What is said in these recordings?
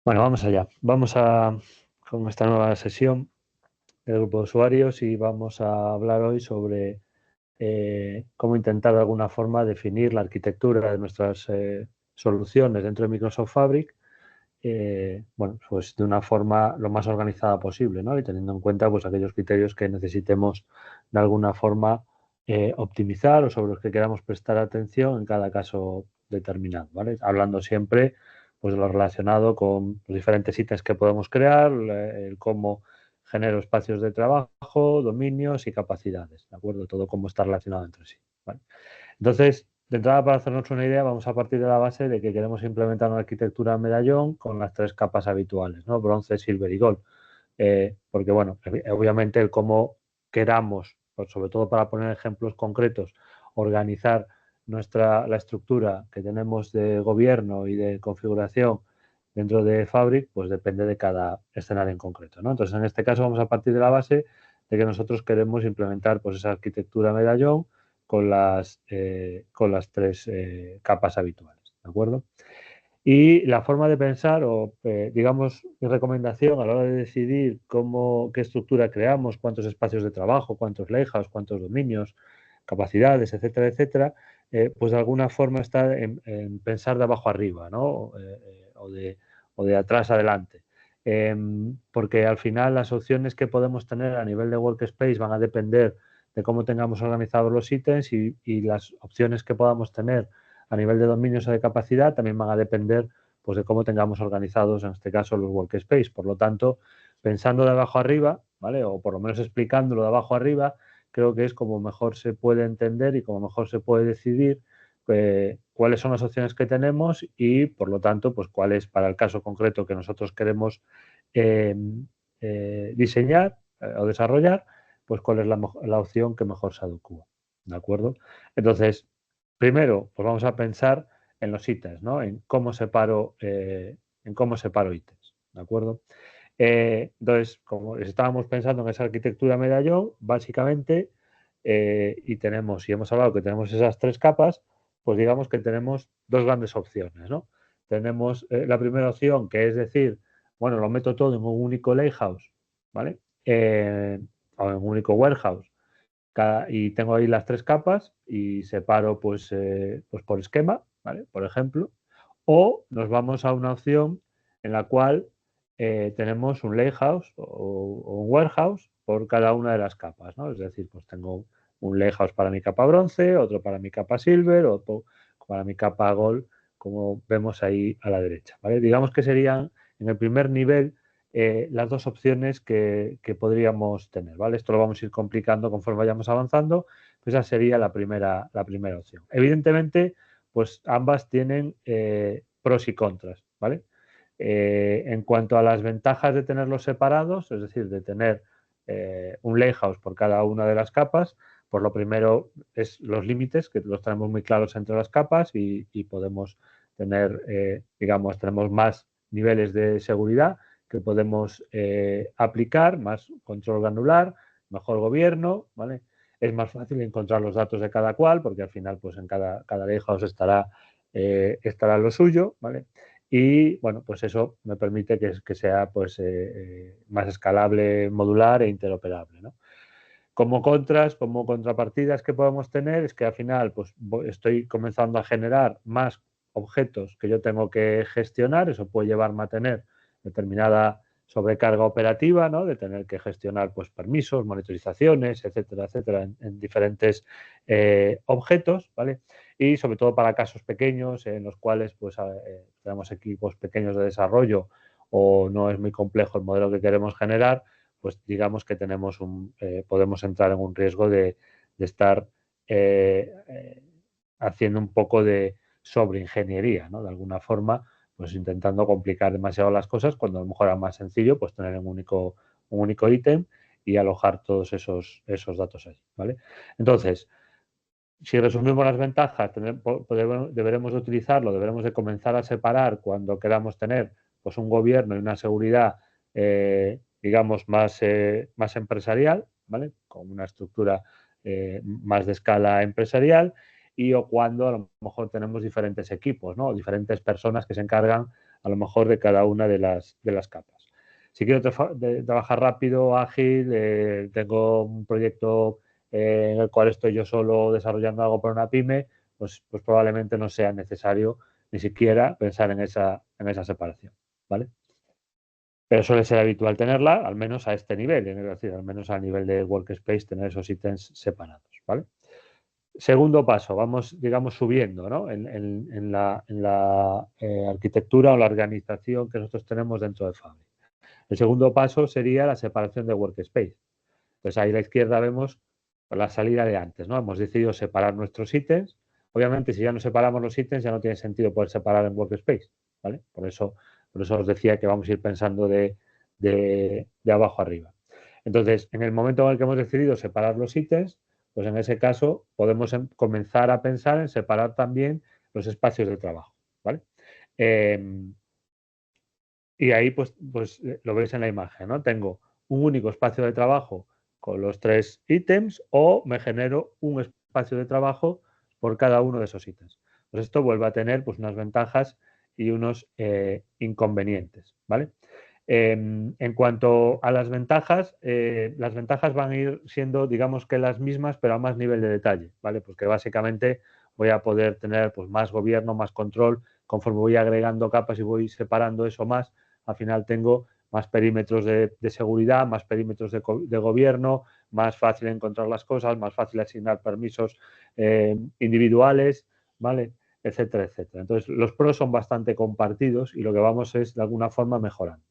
Bueno, vamos allá. Con esta nueva sesión del grupo de usuarios y vamos a hablar hoy sobre cómo intentar de alguna forma definir la arquitectura de nuestras soluciones dentro de Microsoft Fabric, bueno, pues de una forma lo más organizada posible, ¿no? Y teniendo en cuenta pues aquellos criterios que necesitemos de alguna forma optimizar o sobre los que queramos prestar atención en cada caso determinado, ¿vale? Hablando siempre pues de lo relacionado con los diferentes ítems que podemos crear, el cómo genero espacios de trabajo, dominios y capacidades, ¿de acuerdo? Todo cómo está relacionado entre sí, ¿vale? Entonces, de entrada, para hacernos una idea, vamos a partir de la base de que queremos implementar una arquitectura medallón con las tres capas habituales, ¿no? Bronce, silver y gold. Porque, bueno, obviamente el cómo queramos, pues sobre todo para poner ejemplos concretos, organizar la estructura que tenemos de gobierno y de configuración dentro de Fabric, pues depende de cada escenario en concreto, ¿no? Entonces, en este caso vamos a partir de la base de que nosotros queremos implementar pues esa arquitectura medallón con las tres capas habituales, ¿de acuerdo? Y la forma de pensar o, digamos, mi recomendación a la hora de decidir qué estructura creamos, cuántos espacios de trabajo, cuántos layouts, cuántos dominios, capacidades, etcétera, etcétera, pues de alguna forma está en pensar de abajo arriba, ¿no? O de atrás adelante. Porque al final las opciones que podemos tener a nivel de workspace van a depender de cómo tengamos organizados los ítems y las opciones que podamos tener a nivel de dominios o de capacidad también van a depender pues, de cómo tengamos organizados, en este caso, los workspace. Por lo tanto, pensando de abajo arriba, ¿vale? O por lo menos explicándolo de abajo arriba, creo que es como mejor se puede entender y como mejor se puede decidir cuáles son las opciones que tenemos y, por lo tanto, pues cuál es para el caso concreto que nosotros queremos eh, diseñar o desarrollar, pues cuál es la opción que mejor se adecua. ¿De acuerdo? Entonces, primero, pues vamos a pensar en los ítems, ¿no? En cómo separo ítems, ¿de acuerdo? Entonces, como estábamos pensando en esa arquitectura medallón, básicamente, y hemos hablado que tenemos esas tres capas, pues digamos que tenemos dos grandes opciones, ¿no? Tenemos la primera opción, que es decir, bueno, lo meto todo en un único lakehouse, ¿vale? O en un único warehouse y tengo ahí las tres capas y separo pues por esquema, ¿vale? Por ejemplo. O nos vamos a una opción en la cual tenemos un lakehouse o un warehouse por cada una de las capas, ¿no? Es decir, pues tengo un lakehouse para mi capa bronce, otro para mi capa silver, otro para mi capa gold, como vemos ahí a la derecha, ¿vale? Digamos que serían en el primer nivel las dos opciones que podríamos tener, ¿vale? Esto lo vamos a ir complicando conforme vayamos avanzando, pues esa sería la primera opción. Evidentemente, pues ambas tienen pros y contras, ¿vale? En cuanto a las ventajas de tenerlos separados, es decir, de tener un lakehouse por cada una de las capas, pues lo primero es los límites, que los tenemos muy claros entre las capas y podemos tener, digamos, tenemos más niveles de seguridad que podemos aplicar, más control granular, mejor gobierno, ¿vale? Es más fácil encontrar los datos de cada cual, porque al final, pues en cada lakehouse estará lo suyo, ¿vale? Y bueno, pues eso me permite que sea pues, más escalable, modular e interoperable, ¿no? Como contras, como contrapartidas que podemos tener es que al final pues, estoy comenzando a generar más objetos que yo tengo que gestionar. Eso puede llevarme a tener determinada sobrecarga operativa, ¿no? De tener que gestionar pues, permisos, monitorizaciones, etcétera, etcétera, en diferentes objetos, ¿vale? Y sobre todo para casos pequeños en los cuales pues, tenemos equipos pequeños de desarrollo o no es muy complejo el modelo que queremos generar, pues digamos que podemos entrar en un riesgo de estar haciendo un poco de sobreingeniería, ¿no? De alguna forma, pues intentando complicar demasiado las cosas cuando a lo mejor era más sencillo pues tener un único ítem y alojar todos esos datos ahí, ¿vale? Entonces, si resumimos las ventajas, deberemos de utilizarlo, deberemos de comenzar a separar cuando queramos tener pues, un gobierno y una seguridad, digamos, más empresarial, ¿vale? Con una estructura más de escala empresarial y o cuando a lo mejor tenemos diferentes equipos, ¿no? Diferentes personas que se encargan a lo mejor de cada una de las capas. Si quiero trabajar rápido, ágil, tengo un proyecto en el cual estoy yo solo desarrollando algo para una pyme, pues probablemente no sea necesario ni siquiera pensar en esa separación, ¿vale? Pero suele ser habitual tenerla, al menos a este nivel, es decir, al menos a nivel de workspace, tener esos ítems separados, ¿vale? Segundo paso, vamos, digamos, subiendo, ¿no? en la arquitectura o la organización que nosotros tenemos dentro de Fabric. El segundo paso sería la separación de workspace. Pues ahí a la izquierda vemos la salida de antes, ¿no? Hemos decidido separar nuestros ítems. Obviamente, si ya no separamos los ítems, ya no tiene sentido poder separar en workspace, ¿vale? Por eso os decía que vamos a ir pensando de abajo arriba. Entonces, en el momento en el que hemos decidido separar los ítems, pues en ese caso podemos comenzar a pensar en separar también los espacios de trabajo, ¿vale? Y ahí pues lo veis en la imagen, ¿no? Tengo un único espacio de trabajo con los 3 ítems o me genero un espacio de trabajo por cada uno de esos ítems. Pues esto vuelve a tener pues unas ventajas y unos inconvenientes, ¿vale? En cuanto a las ventajas van a ir siendo, digamos que las mismas, pero a más nivel de detalle, ¿vale? Porque básicamente voy a poder tener pues, más gobierno, más control, conforme voy agregando capas y voy separando eso más, al final tengo más perímetros de seguridad, más perímetros de gobierno, más fácil encontrar las cosas, más fácil asignar permisos individuales, ¿vale? Etcétera, etcétera. Entonces, los pros son bastante compartidos y lo que vamos es, de alguna forma, mejorando.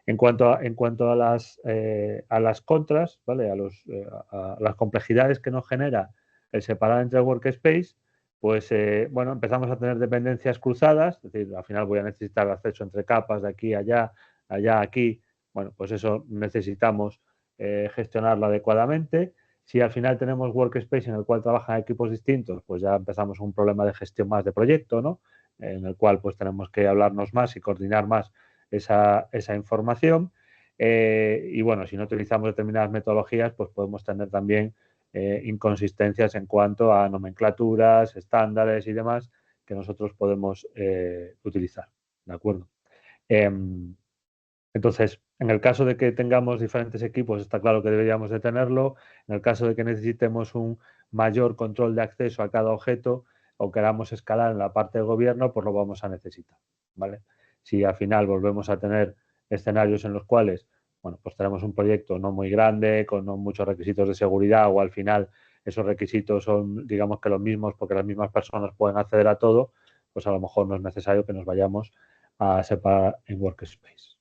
En cuanto a las contras, ¿vale? A las complejidades que nos genera el separar entre workspace, pues bueno, empezamos a tener dependencias cruzadas, es decir, al final voy a necesitar acceso entre capas de aquí a allá, allá a aquí. Bueno, pues eso necesitamos gestionarlo adecuadamente. Si al final tenemos workspace en el cual trabajan equipos distintos, pues ya empezamos un problema de gestión más de proyecto, ¿no? En el cual pues tenemos que hablarnos más y coordinar más esa información. Y bueno, si no utilizamos determinadas metodologías, pues podemos tener también inconsistencias en cuanto a nomenclaturas, estándares y demás que nosotros podemos utilizar. ¿De acuerdo? Entonces, en el caso de que tengamos diferentes equipos, está claro que deberíamos de tenerlo. En el caso de que necesitemos un mayor control de acceso a cada objeto o queramos escalar en la parte de gobierno, pues lo vamos a necesitar, ¿vale? Si al final volvemos a tener escenarios en los cuales, bueno, pues tenemos un proyecto no muy grande, con no muchos requisitos de seguridad o al final esos requisitos son, digamos que los mismos porque las mismas personas pueden acceder a todo, pues a lo mejor no es necesario que nos vayamos a separar en workspace.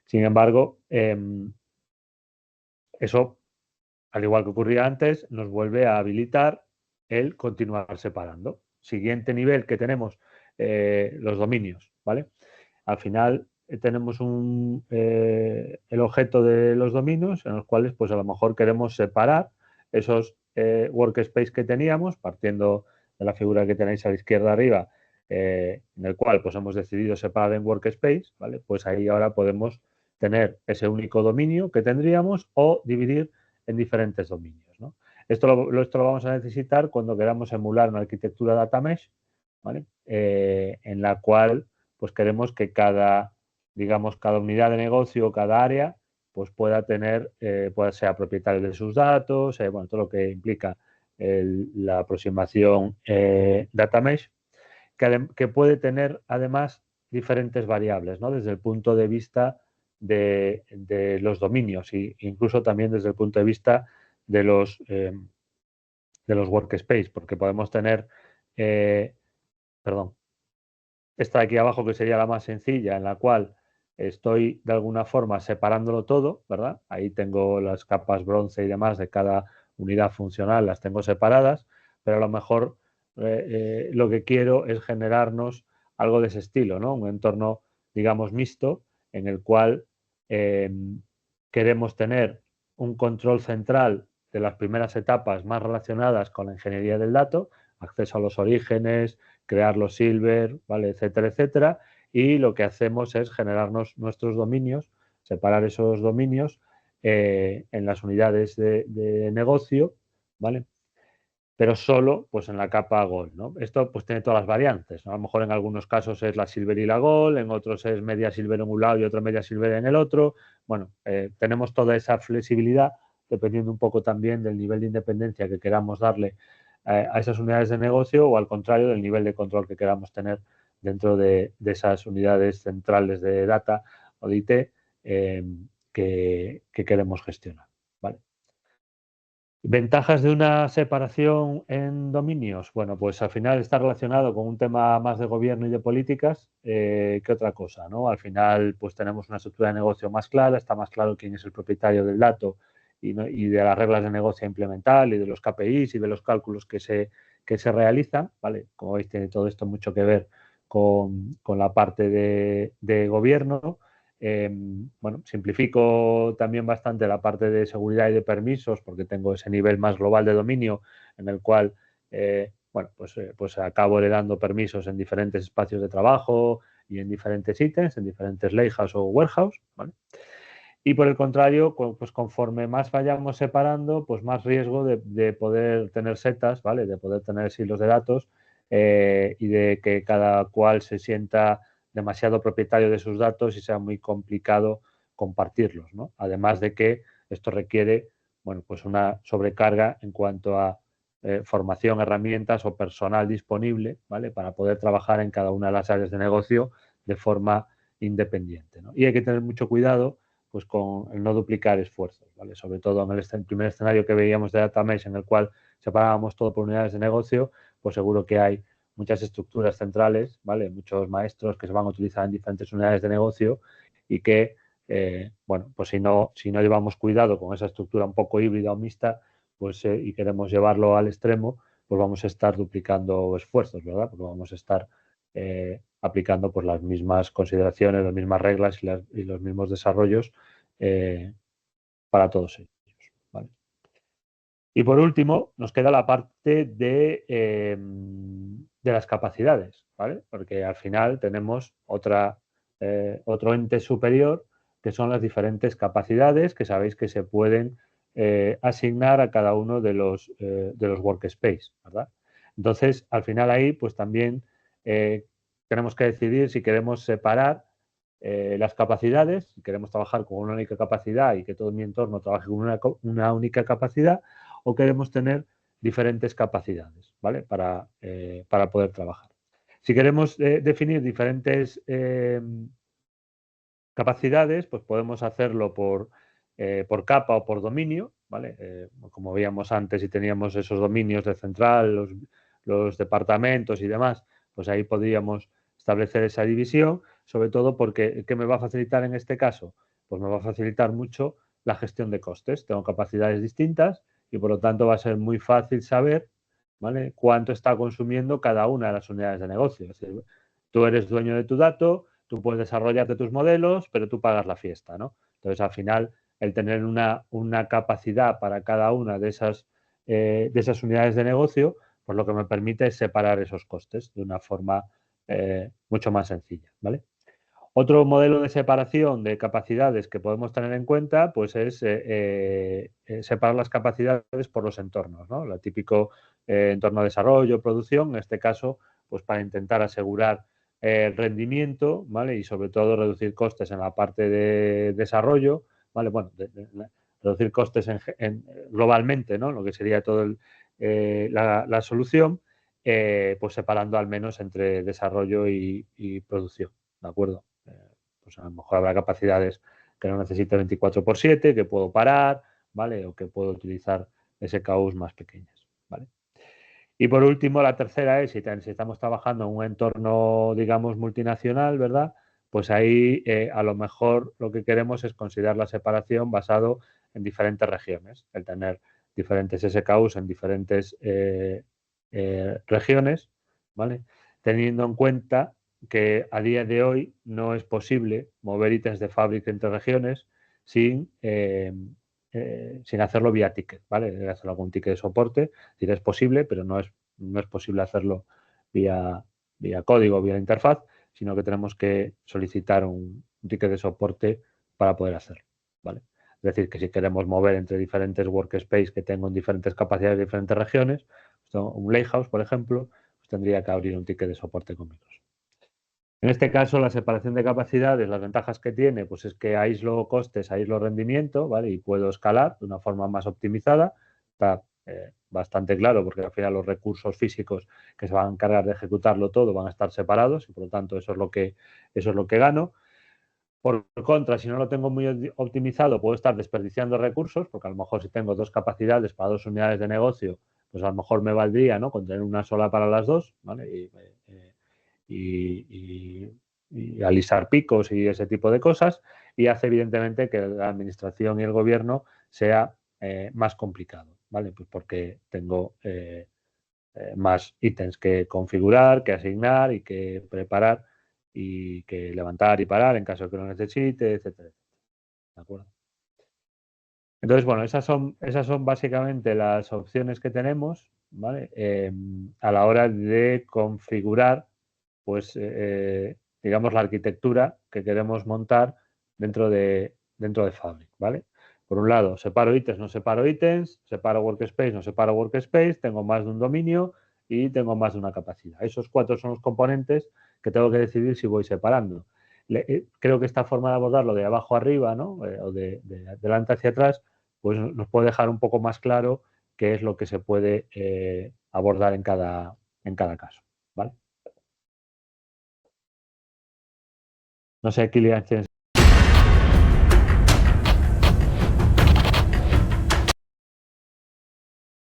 Sin embargo, eso, al igual que ocurría antes, nos vuelve a habilitar el continuar separando. Siguiente nivel que tenemos, los dominios, ¿vale? Al final tenemos el objeto de los dominios en los cuales pues a lo mejor queremos separar esos workspace que teníamos, partiendo de la figura que tenéis a la izquierda arriba, en el cual pues hemos decidido separar en workspace, ¿vale? Pues ahí ahora podemos tener ese único dominio que tendríamos o dividir en diferentes dominios, ¿no? Esto lo vamos a necesitar cuando queramos emular una arquitectura data mesh, ¿vale? En la cual pues queremos que digamos, cada unidad de negocio, cada área, pues pueda ser propietario de sus datos, bueno, todo lo que implica la aproximación data mesh, que puede tener además diferentes variables, ¿no? Desde el punto de vista de los dominios e incluso también desde el punto de vista de los workspace, porque podemos tener, perdón, esta de aquí abajo que sería la más sencilla, en la cual estoy de alguna forma separándolo todo, ¿verdad? Ahí tengo las capas bronce y demás de cada unidad funcional, las tengo separadas, pero a lo mejor lo que quiero es generarnos algo de ese estilo, ¿no? Un entorno, digamos, mixto, en el cual eh, queremos tener un control central de las primeras etapas más relacionadas con la ingeniería del dato, acceso a los orígenes, crear los silver, ¿vale? Etcétera, etcétera. Y lo que hacemos es generarnos nuestros dominios, separar esos dominios en las unidades de negocio, ¿vale? pero solo pues en la capa Gold, ¿no? Esto pues tiene todas las variantes, ¿no? A lo mejor en algunos casos es la Silver y la Gold, en otros es media Silver en un lado y otra media Silver en el otro. Bueno, tenemos toda esa flexibilidad dependiendo un poco también del nivel de independencia que queramos darle a esas unidades de negocio o al contrario del nivel de control que queramos tener dentro de esas unidades centrales de data o de IT que queremos gestionar, ¿vale? ¿Ventajas de una separación en dominios? Bueno, pues al final está relacionado con un tema más de gobierno y de políticas que otra cosa, ¿no? Al final, pues tenemos una estructura de negocio más clara, está más claro quién es el propietario del dato y de las reglas de negocio a implementar y de los KPIs y de los cálculos que se realizan, ¿vale? Como veis, tiene todo esto mucho que ver con la parte de gobierno. Bueno, simplifico también bastante la parte de seguridad y de permisos porque tengo ese nivel más global de dominio en el cual, bueno, pues acabo heredando permisos en diferentes espacios de trabajo y en diferentes ítems, en diferentes lakehouse o warehouse, ¿vale? Y por el contrario, pues conforme más vayamos separando, pues más riesgo de poder tener setas, ¿vale? De poder tener silos de datos y de que cada cual se sienta demasiado propietario de sus datos y sea muy complicado compartirlos, ¿no? Además de que esto requiere, bueno, pues una sobrecarga en cuanto a formación, herramientas o personal disponible, ¿vale? Para poder trabajar en cada una de las áreas de negocio de forma independiente, ¿no? Y hay que tener mucho cuidado pues con el no duplicar esfuerzos, ¿vale? Sobre todo en el primer escenario que veíamos de Data Mesh, en el cual separábamos todo por unidades de negocio, pues seguro que hay muchas estructuras centrales, ¿vale? Muchos maestros que se van a utilizar en diferentes unidades de negocio y que, bueno, pues si no llevamos cuidado con esa estructura un poco híbrida o mixta, pues y queremos llevarlo al extremo, pues vamos a estar duplicando esfuerzos, ¿verdad? Porque vamos a estar aplicando pues, las mismas consideraciones, las mismas reglas y los mismos desarrollos para todos ellos, ¿vale? Y por último, nos queda la parte de las capacidades, ¿vale? Porque al final tenemos otro ente superior que son las diferentes capacidades que sabéis que se pueden asignar a cada uno de los workspace, ¿verdad? Entonces, al final ahí, pues también tenemos que decidir si queremos separar las capacidades, si queremos trabajar con una única capacidad y que todo mi entorno trabaje con una única capacidad, o queremos tener diferentes capacidades, ¿vale? Para poder trabajar. Si queremos definir diferentes capacidades, pues podemos hacerlo por capa o por dominio, ¿vale? Como veíamos antes, si teníamos esos dominios de central, los departamentos y demás, pues ahí podríamos establecer esa división, sobre todo porque ¿qué me va a facilitar en este caso? Pues me va a facilitar mucho la gestión de costes. Tengo capacidades distintas y por lo tanto va a ser muy fácil saber, ¿vale? Cuánto está consumiendo cada una de las unidades de negocio. Es decir, tú eres dueño de tu dato, tú puedes desarrollarte tus modelos, pero tú pagas la fiesta, ¿no? Entonces, al final, el tener una capacidad para cada una de esas unidades de negocio, pues lo que me permite es separar esos costes de una forma mucho más sencilla, ¿vale? Otro modelo de separación de capacidades que podemos tener en cuenta pues es separar las capacidades por los entornos, ¿no? El típico entorno de desarrollo, producción, en este caso, pues para intentar asegurar el rendimiento, ¿vale? Y sobre todo reducir costes en la parte de desarrollo, ¿vale? Bueno, reducir costes globalmente, ¿no? Lo que sería todo la solución, pues separando al menos entre desarrollo y producción, ¿de acuerdo? Pues a lo mejor habrá capacidades que no necesite 24/7, que puedo parar, ¿vale? O que puedo utilizar SKUs más pequeñas, ¿vale? Y por último, la tercera es, si estamos trabajando en un entorno, digamos, multinacional, ¿verdad? Pues ahí a lo mejor lo que queremos es considerar la separación basado en diferentes regiones, el tener diferentes SKUs en diferentes regiones, ¿vale? Teniendo en cuenta que a día de hoy no es posible mover ítems de fábrica entre regiones sin hacerlo vía ticket, ¿vale? Debe hacerlo algún ticket de soporte, es decir, es posible, pero no es posible hacerlo vía, vía código, vía interfaz, sino que tenemos que solicitar un ticket de soporte para poder hacerlo, ¿vale? Es decir, que si queremos mover entre diferentes workspace que tengan diferentes capacidades de diferentes regiones, pues un Lakehouse, por ejemplo, pues tendría que abrir un ticket de soporte con Microsoft. En este caso, la separación de capacidades, las ventajas que tiene, pues es que aíslo costes, aíslo rendimiento, ¿vale? Y puedo escalar de una forma más optimizada. Está bastante claro porque al final los recursos físicos que se van a encargar de ejecutarlo todo van a estar separados y por lo tanto eso es lo que gano. Por contra, si no lo tengo muy optimizado, puedo estar desperdiciando recursos, porque a lo mejor si tengo dos capacidades para dos unidades de negocio, pues a lo mejor me valdría, ¿no?, con tener una sola para las dos, ¿vale? Y alisar picos y ese tipo de cosas, y hace evidentemente que la administración y el gobierno sea más complicado, ¿vale? Pues porque tengo más ítems que configurar, que asignar y que preparar y que levantar y parar en caso de que lo necesite, etcétera, etcétera. ¿De acuerdo? Entonces, bueno, esas son básicamente las opciones que tenemos, ¿vale? A la hora de configurar, pues, digamos, la arquitectura que queremos montar dentro de Fabric, ¿vale? Por un lado, separo ítems, no separo ítems, separo workspace, no separo workspace, tengo más de un dominio y tengo más de una capacidad. Esos cuatro son los componentes que tengo que decidir si voy separando. Creo que esta forma de abordarlo de abajo arriba, ¿no? O de adelante hacia atrás, pues nos puede dejar un poco más claro qué es lo que se puede abordar en cada caso, ¿vale? No sé, Kilian,